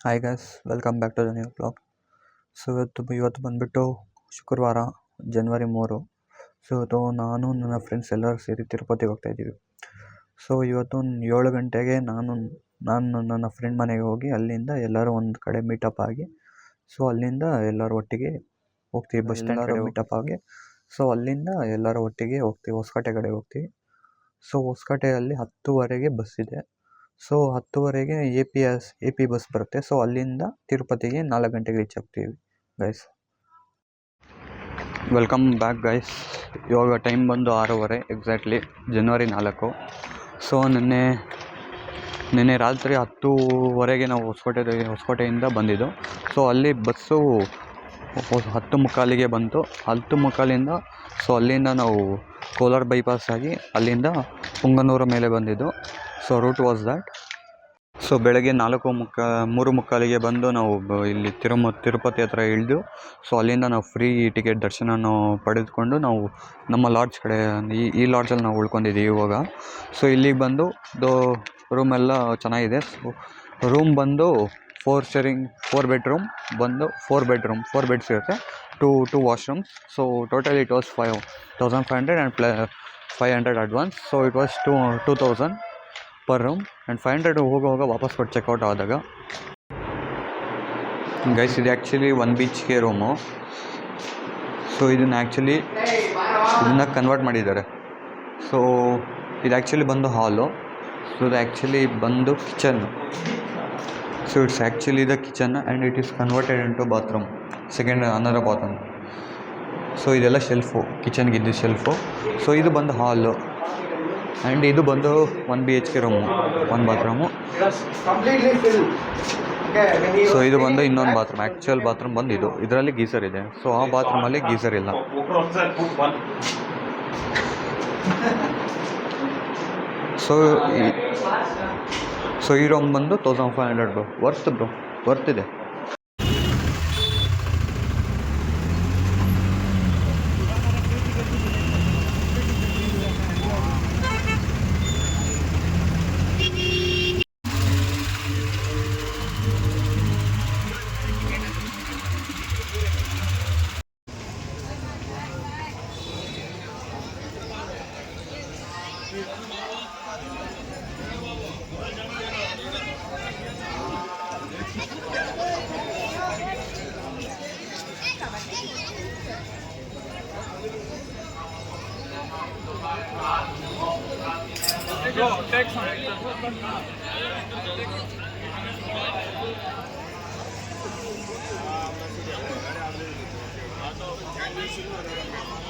Hi guys, welcome back to the new blog. So ಇವತ್ತು ಬಂದುಬಿಟ್ಟು ಶುಕ್ರವಾರ ಜನವರಿ 3. ಸೊ ಇವತ್ತು ನಾನು ನನ್ನ ಫ್ರೆಂಡ್ಸ್ ಎಲ್ಲರೂ ಸೇರಿ ತಿರುಪತಿಗೆ ಹೋಗ್ತಾಯಿದ್ದೀವಿ. ಸೊ ಇವತ್ತು 7 ಗಂಟೆಗೆ ನಾನು ನನ್ನ ಫ್ರೆಂಡ್ ಮನೆಗೆ ಹೋಗಿ ಅಲ್ಲಿಂದ ಎಲ್ಲರೂ ಒಂದು ಕಡೆ ಮೀಟಪ್ ಆಗಿ, ಸೊ ಅಲ್ಲಿಂದ ಎಲ್ಲರೂ ಒಟ್ಟಿಗೆ ಹೋಗ್ತೀವಿ. ಬಸ್ ಸ್ಟ್ಯಾಂಡ್ ಕಡೆ ಮೀಟಪ್ ಆಗಿ, ಸೊ ಅಲ್ಲಿಂದ ಎಲ್ಲರೂ ಒಟ್ಟಿಗೆ ಹೋಗ್ತೀವಿ. ಹೊಸಕೋಟೆ ಕಡೆ ಹೋಗ್ತೀವಿ. ಸೊ ಹೊಸಕೋಟೆಯಲ್ಲಿ 10:30ಗೆ ಬಸ್ ಇದೆ. ಸೊ 10:30ಗೆ ಎ ಪಿ ಬಸ್ ಬರುತ್ತೆ. ಸೊ ಅಲ್ಲಿಂದ ತಿರುಪತಿಗೆ 4 ಗಂಟೆಗೆ ರೀಚ್ ಆಗ್ತೀವಿ ಗೈಸ್. Welcome back guys. ಇವಾಗ ಟೈಮ್ ಬಂದು 6:30 ಎಕ್ಸಾಕ್ಟ್ಲಿ, ಜನವರಿ 4. ಸೊ ನಿನ್ನೆ ರಾತ್ರಿ 10:00 ನಾವು ಹೊಸಕೋಟೆಯಿಂದ ಬಂದಿದ್ದು. ಸೊ ಅಲ್ಲಿ ಬಸ್ಸು 10:45ಗೆ ಬಂತು. 10:45ಇಂದ ಸೊ ಅಲ್ಲಿಂದ ನಾವು ಕೋಲಾರ ಬೈಪಾಸ್ ಆಗಿ ಅಲ್ಲಿಂದ ಪುಂಗನೂರು ಮೇಲೆ ಬಂದಿದ್ದು. So route was that. So ಬೆಳಗ್ಗೆ 3:45ಗೆ ಬಂದು ನಾವು ಇಲ್ಲಿ ತಿರುಪತಿ ಹತ್ರ ಇಳಿದು, ಸೊ ಅಲ್ಲಿಂದ ನಾವು ಫ್ರೀ ಟಿಕೆಟ್ ದರ್ಶನ ಪಡೆದುಕೊಂಡು ನಾವು ನಮ್ಮ ಲಾಡ್ಜ್ ಕಡೆ ಈ ಲಾಡ್ಜಲ್ಲಿ ನಾವು ಉಳ್ಕೊಂಡಿದ್ದೀವಿ ಇವಾಗ. ಸೊ ಇಲ್ಲಿಗೆ ಬಂದು ರೂಮ್ ಎಲ್ಲ ಚೆನ್ನಾಗಿದೆ. ಸೊ ರೂಮ್ ಬಂದು 4 ಬೆಡ್ರೂಮ್ ಬಂದು 4 ಬೆಡ್ಸ್ ಇರುತ್ತೆ, 2 washrooms. So total it was 5,500 and 500 advance. So it was 2,000 per room and 500 ಹೋಗುವಾಗ ವಾಪಸ್ ಕೊಟ್ಟು ಚೆಕ್ಔಟ್ ಆದಾಗ. ಗೈಸ್, ಇದು ಆ್ಯಕ್ಚುಲಿ 1 BHK ರೂಮು. ಸೊ ಇದನ್ನು ಕನ್ವರ್ಟ್ ಮಾಡಿದ್ದಾರೆ. ಸೊ ಇದು ಆ್ಯಕ್ಚುಲಿ ಬಂದು ಹಾಲು. ಸೊ ಇದು ಆ್ಯಕ್ಚುಲಿ ಬಂದು kitchen. So it's actually the kitchen and it is converted into bathroom, another bathroom. So ಇದೆಲ್ಲ ಶೆಲ್ಫು, ಕಿಚನ್ಗಿದ್ದು ಶೆಲ್ಫು. ಸೊ ಇದು ಬಂದು ಹಾಲು ಆ್ಯಂಡ್ ಇದು ಬಂದು 1 BHK ರೂಮು, 1 ಬಾತ್ರೂಮು. ಸೊ ಇದು ಬಂದು ಇನ್ನೊಂದು ಬಾತ್ರೂಮ್, ಆ್ಯಕ್ಚುಯಲ್ ಬಾತ್ರೂಮ್ ಬಂದು ಇದರಲ್ಲಿ ಗೀಸರ್ ಇದೆ. ಸೊ ಆ ಬಾತ್ರೂಮಲ್ಲಿ ಗೀಸರ್ ಇಲ್ಲ. ಸೊ ಈ ರೂಮ್ ಬಂದು 1,500 ಬ್ರೋ, ವರ್ತ್ ಇದೆ.